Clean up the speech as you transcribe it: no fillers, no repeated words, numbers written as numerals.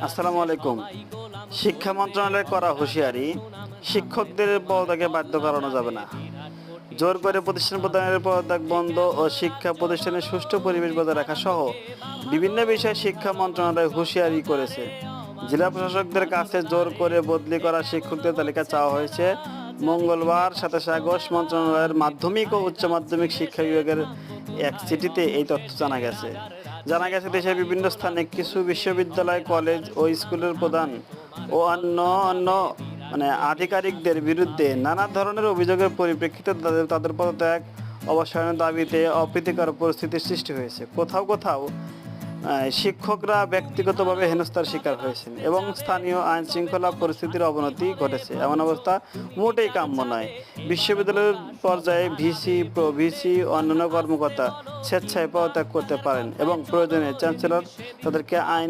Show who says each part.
Speaker 1: আসসালামু আলাইকুম। শিক্ষা মন্ত্রণালয়ের করা হুঁশিয়ারি, শিক্ষকদের পদত্যাগে বাধ্য করানো যাবে না। জোর করে প্রতিষ্ঠান প্রদানের পদত্যাগ বন্ধ ও শিক্ষা প্রতিষ্ঠানের সুষ্ঠু পরিবেশ বজায় রাখা সহ বিভিন্ন বিষয়ে শিক্ষা মন্ত্রণালয় হুঁশিয়ারি করেছে। জেলা প্রশাসকদের কাছে জোর করে বদলি করা শিক্ষকদের তালিকা চাওয়া হয়েছে। মঙ্গলবার ২৭ আগস্ট মন্ত্রণালয়ের মাধ্যমিক ও উচ্চ মাধ্যমিক শিক্ষা বিভাগের এক চিঠিতে এই তথ্য জানা গেছে দেশের বিভিন্ন স্থানে কিছু বিশ্ববিদ্যালয়, কলেজ ও স্কুলের প্রধান ও অন্য আধিকারিকদের বিরুদ্ধে নানা ধরনের অভিযোগের পরিপ্রেক্ষিতে তাদের পদত্যাগ, অবসানের দাবিতে অপ্রীতিকর পরিস্থিতির সৃষ্টি হয়েছে। কোথাও কোথাও শিক্ষকরা ব্যক্তিগতভাবে হেনস্থার শিকার হয়েছেন এবং স্থানীয় আইন শৃঙ্খলা পরিস্থিতির অবনতি ঘটেছে। এমন অবস্থা মোটেই কাম্য নয়। বিশ্ববিদ্যালয়ের পর্যায়ে ভিসি, প্রভিসি, অন্যান্য কর্মকর্তা স্বেচ্ছায় পদত্যাগ করতে পারেন এবং প্রয়োজনে চ্যান্সেলর তাদেরকে আইন